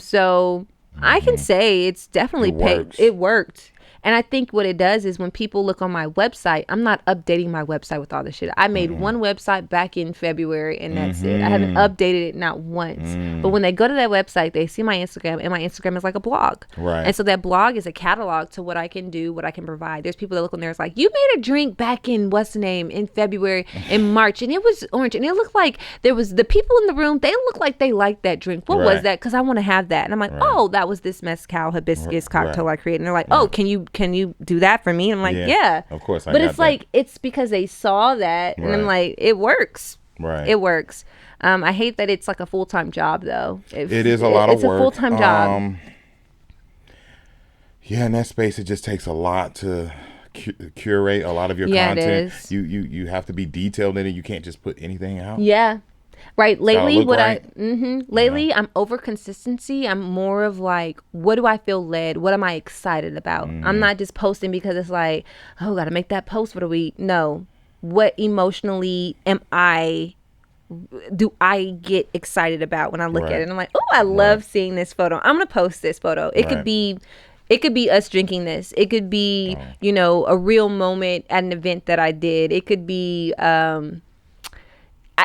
So I can say it's definitely paid. It worked. And I think what it does is when people look on my website, I'm not updating my website with all this shit. I made one website back in February and that's it. I haven't updated it not once. But when they go to that website, they see my Instagram, and my Instagram is like a blog. Right. And so that blog is a catalog to what I can do, what I can provide. There's people that look on there, it's like, you made a drink back in what's the name in February, in March, and it was orange, and it looked like there was the people in the room, they looked like they liked that drink. What was that? Because I want to have that. And I'm like, oh, that was this mezcal hibiscus cocktail I created. And they're like, oh, can you do that for me? And I'm like, yeah. Of course. But it's like, it's because they saw that, and I'm like, it works. Right. It works. I hate that it's like a full-time job though. It is a lot of work. It's a full-time job. Yeah, in that space, it just takes a lot to curate a lot of your content. It is. You have to be detailed in it. You can't just put anything out. Yeah. Right. Lately, lately, I'm over consistency. I'm more of like, what do I feel led? What am I excited about? I'm not just posting because it's like, oh, got to make that post for the week. No. What emotionally do I get excited about when I look at it? And I'm like, oh, I love seeing this photo. I'm going to post this photo. It could be us drinking this. It could be, a real moment at an event that I did. It could be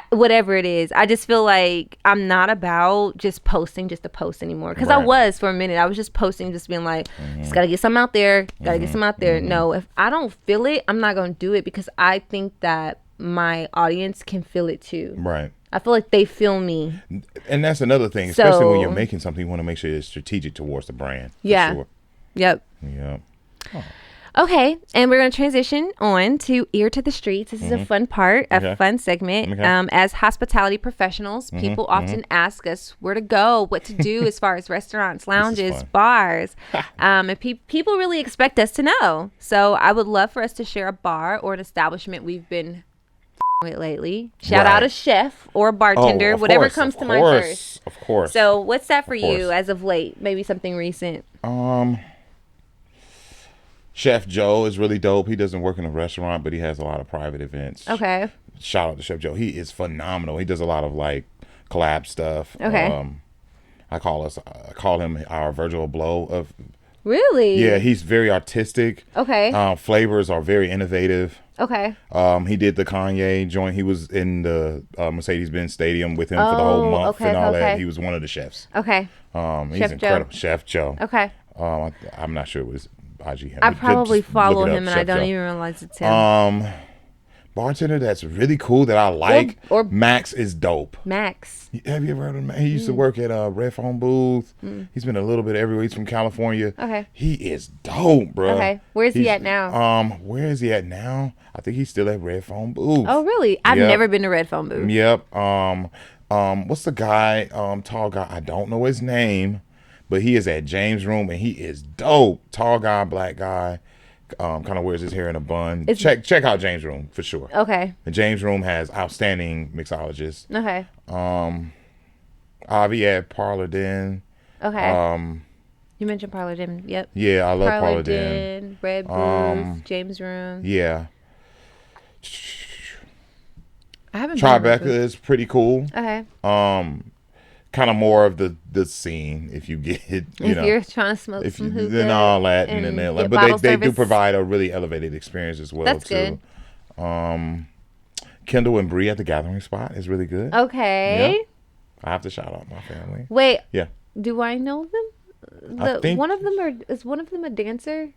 whatever it is. I just feel like I'm not about just posting just to post anymore. Because I was for a minute. I was just posting, just being like, just got to get something out there. Got to get something out there. No, if I don't feel it, I'm not going to do it, because I think that my audience can feel it too. Right. I feel like they feel me. And that's another thing, especially when you're making something, you want to make sure it's strategic towards the brand. Yeah. Sure. Yep. Oh. Okay, and we're going to transition on to Ear to the Streets. This is a fun part, a fun segment. As hospitality professionals, people often ask us where to go, what to do as far as restaurants, lounges, bars. And people really expect us to know. So I would love for us to share a bar or an establishment we've been with lately. Shout out a chef or a bartender, whatever comes to mind first. Of course. So what's that for you as of late? Maybe something recent. Chef Joe is really dope. He doesn't work in a restaurant, but he has a lot of private events. Okay. Shout out to Chef Joe. He is phenomenal. He does a lot of like collab stuff. Okay. I call him our Virgil Abloh of. Really? Yeah, he's very artistic. Okay. Flavors are very innovative. Okay. He did the Kanye joint. He was in the Mercedes-Benz Stadium with him for the whole month and all that. He was one of the chefs. Okay. He's Chef incredible. Joe. Chef Joe. Okay. I'm not sure it was IG. I probably follow him and I don't even realize it's him. Bartender that's really cool that I like. Or Max is dope. Max. Have you ever heard of Max? He used to work at Red Phone Booth. He's been a little bit everywhere. He's from California. Okay. He is dope, bro. Okay. Where's he at now? Where is he at now? I think he's still at Red Phone Booth. Oh, really? I've never been to Red Phone Booth. Yep. What's the guy? Tall guy. I don't know his name, but he is at James Room and he is dope. Tall guy, black guy. Kind of wears his hair in a bun. Check out James Room for sure. Okay. The James Room has outstanding mixologists. Okay. Avi at Parlor Den. Okay. You mentioned Parlor Den. Yep. Yeah, I love Parlor Den. Red Booth, James Room. Yeah. I haven't. Tribeca is pretty cool. Okay. Kind of more of the scene if you get you're trying to smoke some hookah and all that and then like, but they do provide a really elevated experience as well. That's too. Good. Kendall and Bree at the Gathering Spot is really good. Okay. Yeah. I have to shout out my family. Wait. Yeah. Do I know them? One of them is one of them a dancer?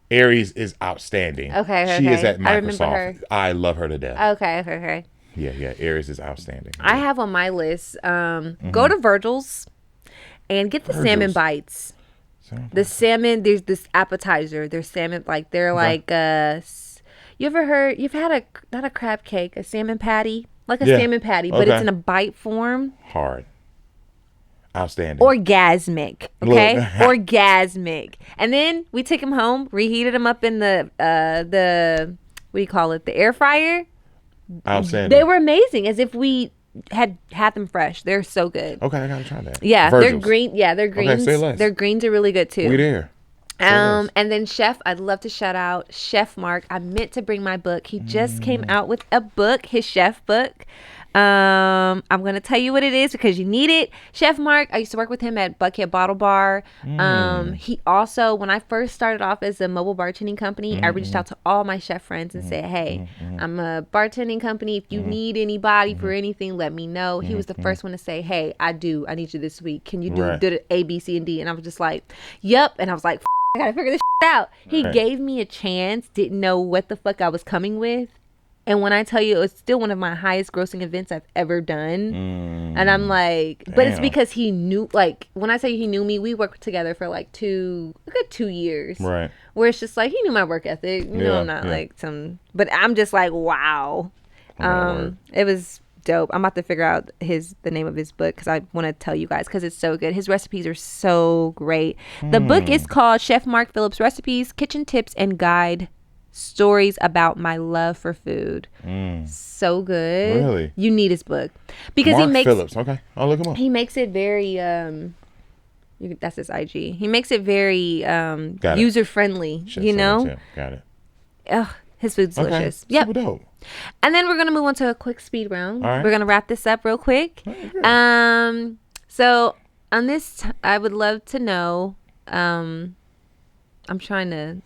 Aries is outstanding. Okay. She is at Microsoft. I remember her. I love her to death. Okay. Yeah. Aries is outstanding. I have on my list, go to Virgil's and get the salmon bites. The salmon, there's this appetizer. There's salmon, you've had not a crab cake, a salmon patty, like a salmon patty, but it's in a bite form. Hard. Outstanding. Orgasmic. Okay? Orgasmic. And then we took them home, reheated them up in the what do you call it? The air fryer. Outstanding. They were amazing, as if we had them fresh. They're so good. Okay, I gotta try that. Yeah, Virgil's. they're green. Yeah, they're greens. Okay, say less. Their greens are really good too. We there. And then Chef, I'd love to shout out Chef Mark. I meant to bring my book. He just came out with a book, his chef book. I'm going to tell you what it is because you need it. Chef Mark, I used to work with him at Buckhead Bottle Bar. He also, when I first started off as a mobile bartending company, I reached out to all my chef friends and said, hey, I'm a bartending company. If you need anybody for anything, let me know. He was the first one to say, hey, I need you this week. Can you do A, B, C, and D? And I was just like, yep. And I was like, I got to figure this out. He gave me a chance, didn't know what the fuck I was coming with. And when I tell you, it's still one of my highest grossing events I've ever done. And I'm like, but it's because he knew, like, when I say he knew me, we worked together for like a good 2 years. Right. Where it's just like, he knew my work ethic. You know, I'm not like but I'm just like, wow. It was dope. I'm about to figure out the name of his book because I want to tell you guys because it's so good. His recipes are so great. The book is called Chef Mark Phillips Recipes, Kitchen Tips and Guide. Stories about my love for food. So good. Really? You need his book because Mark Phillips. Okay, I'll look him up. He makes it very that's his IG. He makes it very user friendly. You know. Got it. Ugh, his food's delicious. Yep. Super dope. And then we're gonna move on to a quick speed round. All right. We're gonna wrap this up real quick. So on this, I would love to know. I'm trying to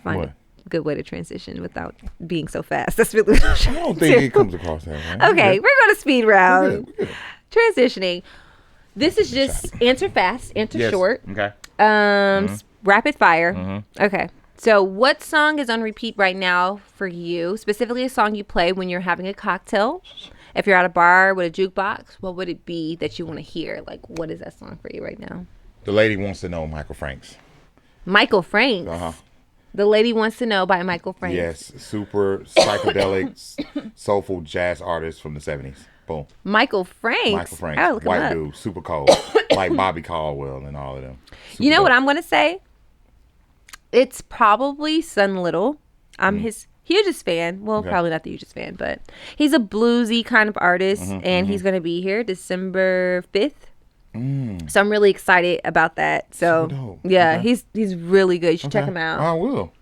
find a good way to transition without being so fast. That's really what I'm trying I don't think it comes across that way. Okay, we're going to speed round. We're good. Transitioning. This is just answer fast, answer short. Okay. Rapid fire. Okay. So what song is on repeat right now for you? Specifically a song you play when you're having a cocktail. If you're at a bar with a jukebox, what would it be that you want to hear? Like, what is that song for you right now? The Lady Wants to Know, Michael Franks. Michael Franks? Uh-huh. The Lady Wants to Know by Michael Franks. Yes, super psychedelic, soulful jazz artist from the 70s. Boom. Michael Franks? Michael Franks. White dude, super cold. Like Bobby Caldwell and all of them. Super you know dope. What I'm going to say? It's probably Son Little. I'm his hugest fan. Well, probably not the hugest fan, but he's a bluesy kind of artist, and he's going to be here December 5th. So I'm really excited about that. So yeah, he's really good. You should check him out. I will.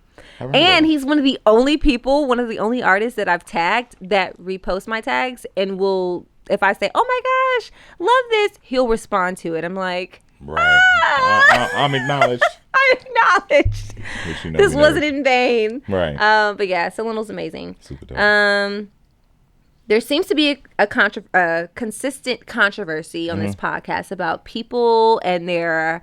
And he's one of the only artists that I've tagged that repost my tags and will, if I say, oh my gosh, love this, he'll respond to it. I'm like, I'm acknowledged. I'm acknowledged. This wasn't in vain. Right. But yeah, Seleno's amazing. Super dope. There seems to be a consistent controversy on this podcast about people and their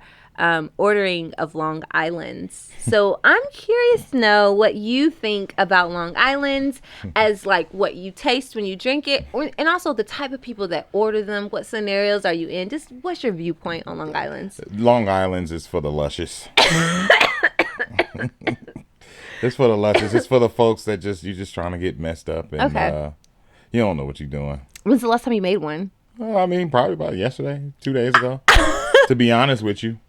ordering of Long Island's. So I'm curious to know what you think about Long Island's as like what you taste when you drink it, and also the type of people that order them. What scenarios are you in? Just what's your viewpoint on Long Island's? Long Island's is for the luscious. It's for the luscious. It's for the folks that you're just trying to get messed up and you don't know what you're doing. When's the last time you made one? I mean, probably about yesterday, 2 days ago. To be honest with you.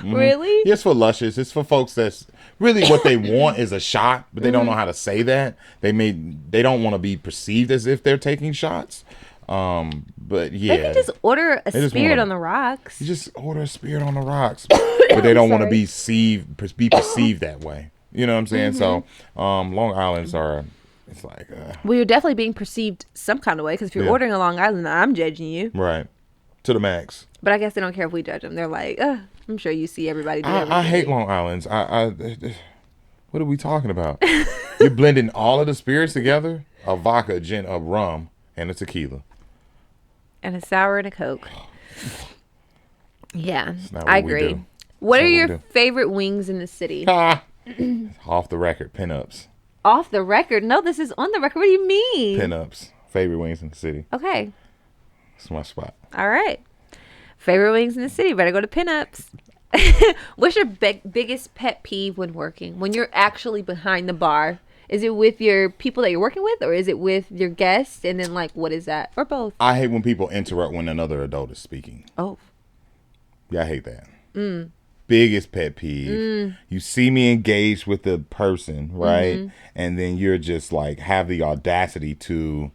Really? Yes, for luscious. It's for folks that's really what they want is a shot, but they don't know how to say that. They don't want to be perceived as if they're taking shots. But yeah, they can just order a spirit on the rocks. You just order a spirit on the rocks, but they don't want to be perceived that way. You know what I'm saying? So, Long Island's are. It's like, well, you're definitely being perceived some kind of way because if you're ordering a Long Island, I'm judging you. Right. To the max. But I guess they don't care if we judge them. They're like, I'm sure you see everybody do everything. I hate Long Islands. What are we talking about? You're blending all of the spirits together, a vodka, a gin, a rum, and a tequila. And a sour and a Coke. Yeah, I agree. What are your favorite wings in the city? Off the record, pinups. Off the record? No, this is on the record. What do you mean? Pinups. Favorite wings in the city. Okay. It's my spot. All right. Favorite wings in the city. Better go to Pinups. What's your biggest pet peeve when working? When you're actually behind the bar? Is it with your people that you're working with, or is it with your guests? And then, like, what is that? Or both? I hate when people interrupt when another adult is speaking. Oh. Yeah, I hate that. Biggest pet peeve. You see me engaged with the person, right? And then you're just like have the audacity to,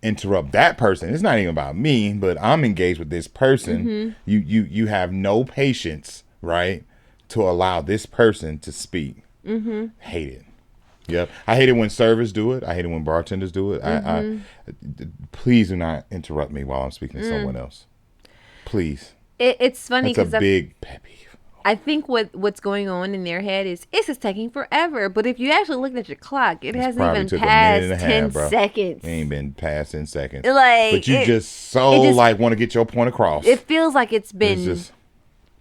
interrupt that person. It's not even about me, but I'm engaged with this person. You have no patience, right, to allow this person to speak. Hate it. Yep. I hate it when servers do it. I hate it when bartenders do it. I please do not interrupt me while I'm speaking to someone else. Please. It's funny because that's a big pet peeve. I think what's going on in their head is this is taking forever. But if you actually look at your clock, it hasn't even passed 10 seconds. It ain't been past 10 seconds. Like, but you just want to get your point across. It feels like it's been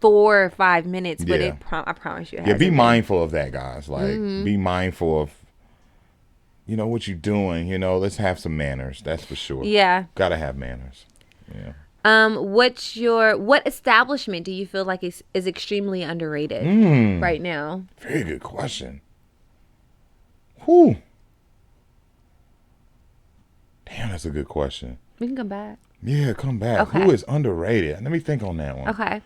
4 or 5 minutes, but I promise you it hasn't. Be mindful of that, guys. Like, be mindful of, what you're doing. Let's have some manners. That's for sure. Yeah. Gotta have manners. Yeah. What establishment do you feel like is extremely underrated right now? Very good question. Whew. Damn, that's a good question. We can come back. Yeah, come back. Okay. Who is underrated? Let me think on that one. Okay.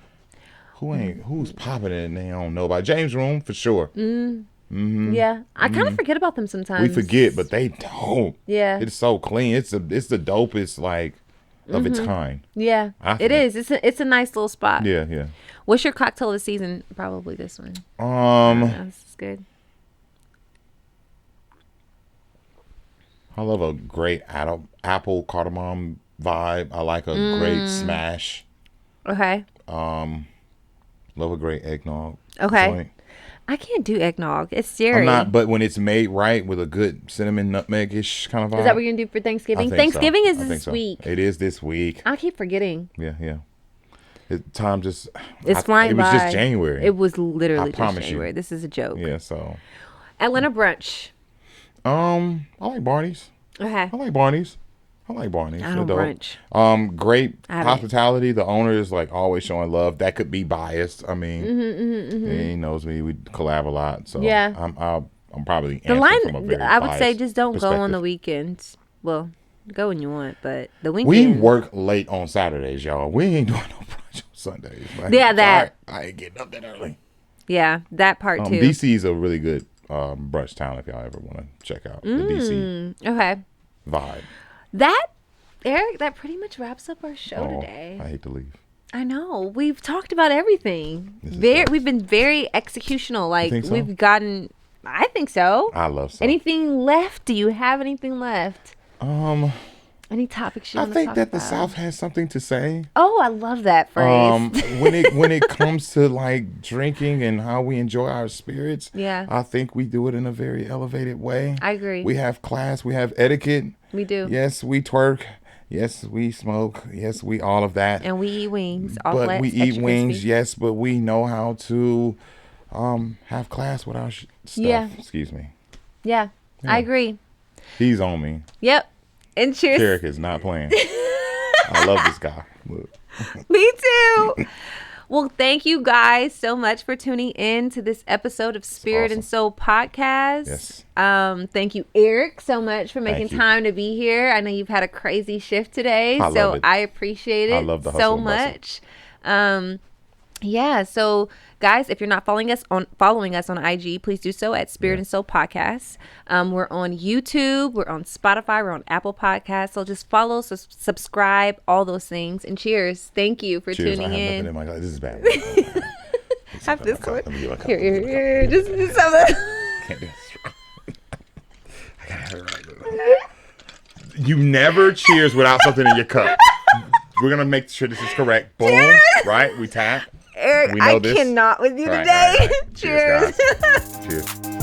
Who's popping it and they don't know about? James Room for sure. Yeah, I kind of forget about them sometimes. We forget, but they don't. Yeah, it's so clean. It's the dopest of its kind. Yeah, it is. It's a nice little spot. Yeah. What's your cocktail of the season? Probably this one. This is good. I love a great apple cardamom vibe. I like a great smash. Okay. Love a great eggnog. Okay. joint. I can't do eggnog. It's scary. But when it's made right with a good cinnamon nutmeg-ish kind of vibe. Is that what you're going to do for Thanksgiving? Thanksgiving is this week. It is this week. I keep forgetting. Yeah. Time just... It's flying by. It was just January. It was literally just January. You. This is a joke. Yeah, so... Atlanta brunch. I like Barney's. Okay. I like Barney's. I don't brunch. Great hospitality. The owner is always showing love. That could be biased. I mean, he knows me. We collab a lot, so yeah. I'm probably the line. From a very I would say just don't go on the weekends. Well, go when you want, but the weekend. We work late on Saturdays, y'all. We ain't doing no brunch on Sundays. That I ain't getting up that early. Yeah, that part too. DC is a really good brunch town if y'all ever want to check out the DC. Okay. Vibe. Eric, that pretty much wraps up our show today. I hate to leave. I know. We've talked about everything. We've been very executional. We've gotten... I think so. I love stuff. Anything left? Do you have anything left? Any topics you want to talk about? I think that the South has something to say. Oh, I love that phrase. when it comes to drinking and how we enjoy our spirits, yeah, I think we do it in a very elevated way. I agree. We have class. We have etiquette. We do. Yes, we twerk. Yes, we smoke. Yes, we all of that. And we eat wings. But we eat wings. Yes, but we know how to have class with our stuff. Yeah. Excuse me. Yeah, I agree. He's on me. Yep. And cheers. Derek is not playing. I love this guy. Look. Me too. Well, thank you guys so much for tuning in to this episode of Spirit and Soul Podcast. Yes. Thank you, Eric, so much for making time to be here. I know you've had a crazy shift today, so I appreciate it I love the hustle so much. Yeah, so guys, if you're not following us on IG, please do so at Spirit and Soul Podcast. We're on YouTube, we're on Spotify, we're on Apple Podcasts. So just follow, subscribe, all those things. And cheers. Thank you for tuning in. Nothing in my glass. This is bad. Have this one. Let me give a cup. Here. Just have that. Can't do this. I gotta have it right. You never cheers without something in your cup. We're gonna make sure this is correct. Boom. Cheers. Right? We tap. Eric, I cannot with you today. Right. Cheers. Cheers, guys. Cheers.